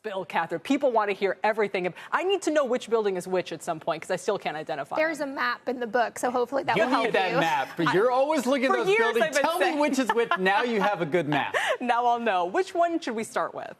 spill, Catherine. People want to hear everything. I need to know which building is which at some point because I still can't identify. There's a map in the book, so hopefully that will help you. You need that map. But you're always looking at those buildings. Tell me which is which. Now you have a good map. Now I'll know. Which one should we start with?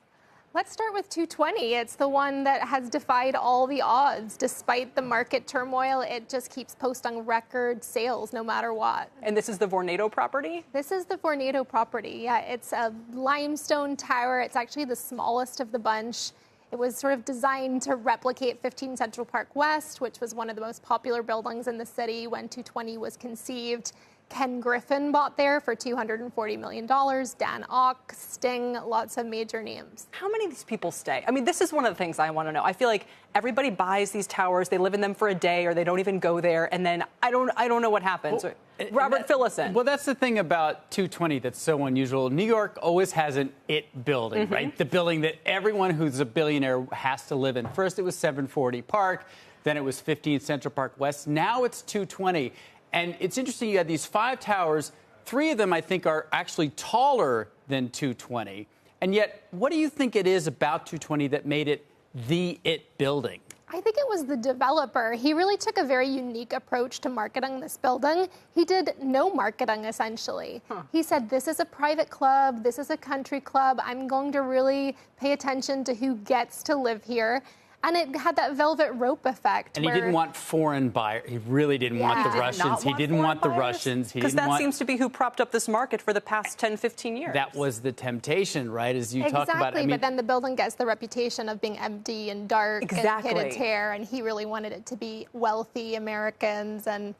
Let's start with 220. It's the one that has defied all the odds. Despite the market turmoil, it just keeps posting record sales no matter what. And this is the Vornado property? This is the Vornado property. Yeah, it's a limestone tower. It's actually the smallest of the bunch. It was sort of designed to replicate 15 Central Park West, which was one of the most popular buildings in the city when 220 was conceived. Ken Griffin bought there for $240 million. Dan Ock, Sting, lots of major names. How many of these people stay? I mean, this is one of the things I want to know. I feel like everybody buys these towers, they live in them for a day, or they don't even go there, and then I don't know what happens. Well, Robert, fill us in. Well, that's the thing about 220 that's so unusual. New York always has an it building, right? The building that everyone who's a billionaire has to live in. First, it was 740 Park. Then it was 15 Central Park West. Now it's 220. And it's interesting, you had these 5 towers. 3 of them, I think, are actually taller than 220. And yet, what do you think it is about 220 that made it the it building? I think it was the developer. He really took a very unique approach to marketing this building. He did no marketing, essentially. He said, this is a private club, this is a country club. I'm going to really pay attention to who gets to live here. And it had that velvet rope effect. And he didn't want foreign buyers. He really didn't want the Russians. He didn't want the Russians. Because that seems to be who propped up this market for the past 10, 15 years. That was the temptation, right, as you talk about it. Exactly, but then the building gets the reputation of being empty and dark and hit a tear, and he really wanted it to be wealthy Americans and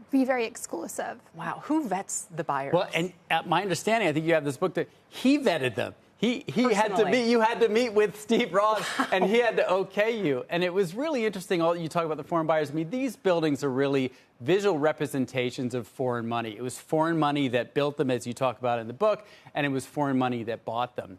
be very exclusive. Wow, who vets the buyers? Well, and at my understanding, I think you have this book that he vetted them. He had to meet. You had to meet with Steve Ross, and he had to okay you. And it was really interesting. All you talk about the foreign buyers. I mean, these buildings are really visual representations of foreign money. It was foreign money that built them, as you talk about in the book, and it was foreign money that bought them.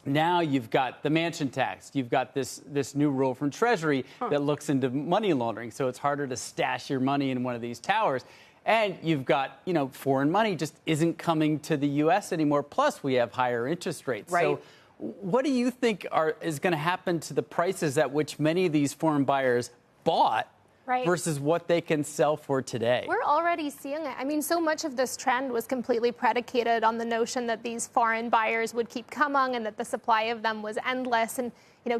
Now you've got the mansion tax. You've got this new rule from Treasury that looks into money laundering. So it's harder to stash your money in one of these towers. And you've got, foreign money just isn't coming to the U.S. anymore. Plus, we have higher interest rates. Right. So what do you think is going to happen to the prices at which many of these foreign buyers bought versus what they can sell for today? We're already seeing it. I mean, so much of this trend was completely predicated on the notion that these foreign buyers would keep coming and that the supply of them was endless. And,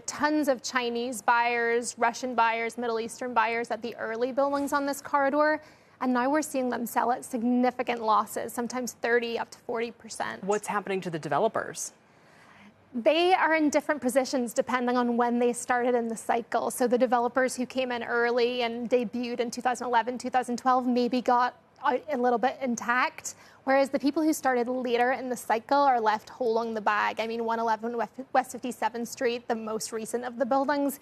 tons of Chinese buyers, Russian buyers, Middle Eastern buyers at the early buildings on this corridor. And now we're seeing them sell at significant losses, sometimes 30 up to 40%. What's happening to the developers? They are in different positions depending on when they started in the cycle. So the developers who came in early and debuted in 2011, 2012 maybe got out a little bit intact, whereas the people who started later in the cycle are left holding the bag. I mean, 111 West 57th Street, the most recent of the buildings,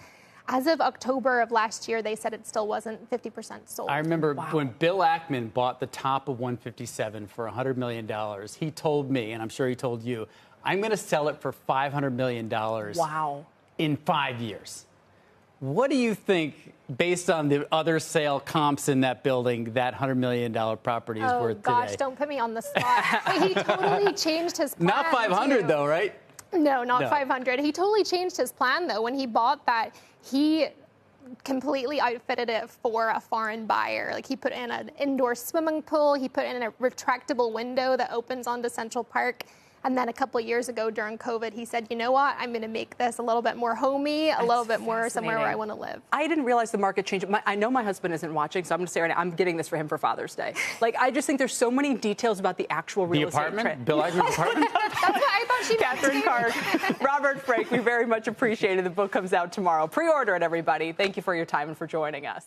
as of October of last year, they said it still wasn't 50% sold. I remember when Bill Ackman bought the top of 157 for $100 million, he told me, and I'm sure he told you, I'm going to sell it for $500 million in 5 years. What do you think, based on the other sale comps in that building, that $100 million property is worth today? Oh, gosh, don't put me on the spot. But he totally changed his plan. Not 500, though, right? No, not 500. He totally changed his plan, though. When he bought that, he completely outfitted it for a foreign buyer. Like, he put in an indoor swimming pool. He put in a retractable window that opens onto Central Park. And then a couple of years ago during COVID, he said, you know what, I'm going to make this a little bit more homey, a little bit more somewhere where I want to live. I didn't realize the market changed. I know my husband isn't watching, so I'm going to say right now, I'm getting this for him for Father's Day. Like, I just think there's so many details about the actual real estate trend. Bill Ackman's apartment? That's what I thought she Catherine Karg, Robert Frank, we very much appreciate it. The book comes out tomorrow. Pre-order it, everybody. Thank you for your time and for joining us.